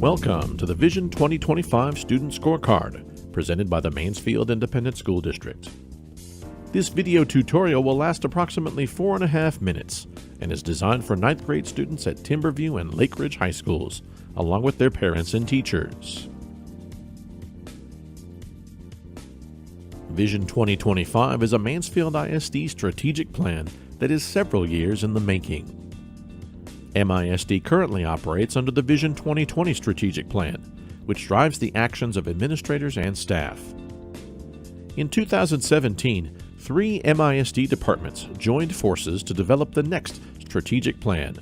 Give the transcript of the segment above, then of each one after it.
Welcome to the Vision 2025 Student Scorecard, presented by the Mansfield Independent School District. This video tutorial will last approximately 4.5 minutes and is designed for 9th grade students at Timberview and Lake Ridge High Schools, along with their parents and teachers. Vision 2025 is a Mansfield ISD strategic plan that is several years in the making. MISD currently operates under the Vision 2020 strategic plan, which drives the actions of administrators and staff. In 2017, 3 MISD departments joined forces to develop the next strategic plan,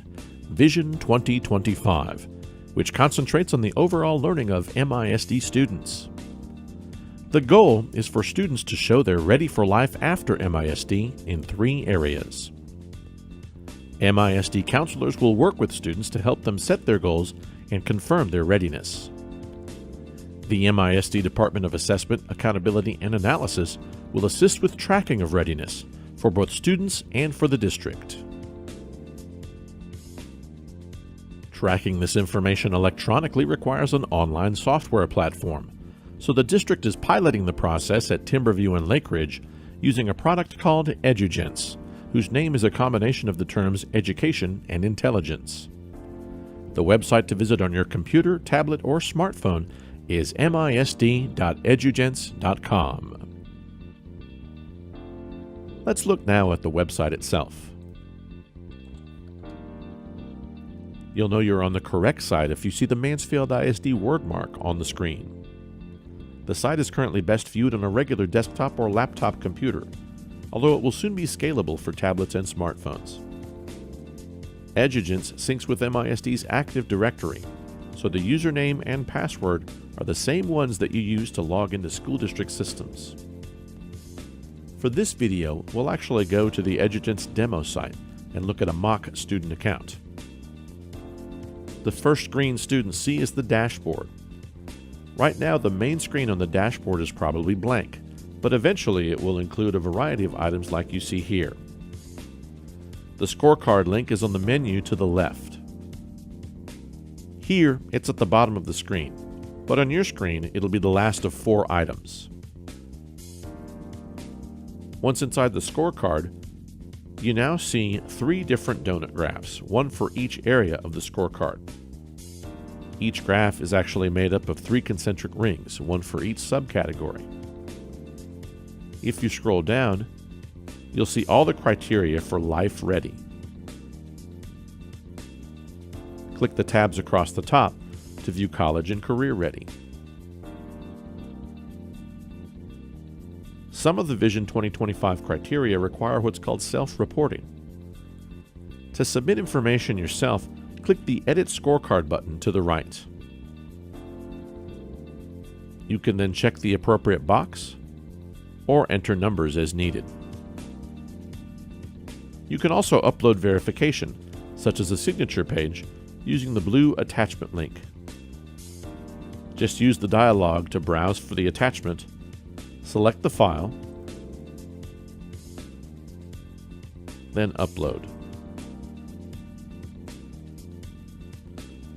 Vision 2025, which concentrates on the overall learning of MISD students. The goal is for students to show they're ready for life after MISD in 3 areas. MISD counselors will work with students to help them set their goals and confirm their readiness. The MISD Department of Assessment, Accountability, and Analysis will assist with tracking of readiness for both students and for the district. Tracking this information electronically requires an online software platform, so the district is piloting the process at Timberview and Lake Ridge using a product called EduGence, whose name is a combination of the terms education and intelligence. The website to visit on your computer, tablet, or smartphone is misd.edugence.com. Let's look now at the website itself. You'll know you're on the correct site if you see the Mansfield ISD word mark on the screen. The site is currently best viewed on a regular desktop or laptop computer, although it will soon be scalable for tablets and smartphones. EduGence syncs with MISD's Active Directory, so the username and password are the same ones that you use to log into school district systems. For this video, we'll actually go to the EduGence demo site and look at a mock student account. The first screen students see is the dashboard. Right now, the main screen on the dashboard is probably blank, but eventually it will include a variety of items like you see here. The scorecard link is on the menu to the left. Here, it's at the bottom of the screen, but on your screen, it'll be the last of 4 items. Once inside the scorecard, you now see 3 different donut graphs, one for each area of the scorecard. Each graph is actually made up of 3 concentric rings, one for each subcategory. If you scroll down, you'll see all the criteria for Life Ready. Click the tabs across the top to view College and Career Ready. Some of the Vision 2025 criteria require what's called self-reporting. To submit information yourself, click the Edit Scorecard button to the right. You can then check the appropriate box or enter numbers as needed. You can also upload verification, such as a signature page, using the blue attachment link. Just use the dialog to browse for the attachment, select the file, then upload.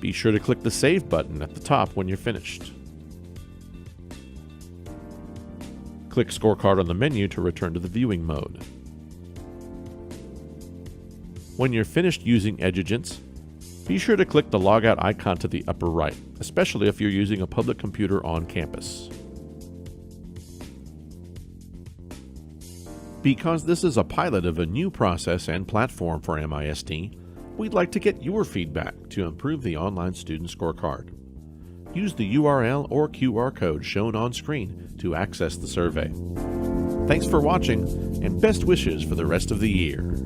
Be sure to click the Save button at the top when you're finished. Click Scorecard on the menu to return to the viewing mode. When you're finished using EduGence, be sure to click the logout icon to the upper right, especially if you're using a public computer on campus. Because this is a pilot of a new process and platform for MISD, we'd like to get your feedback to improve the online student scorecard. Use the URL or QR code shown on screen to access the survey. Thanks for watching, and best wishes for the rest of the year.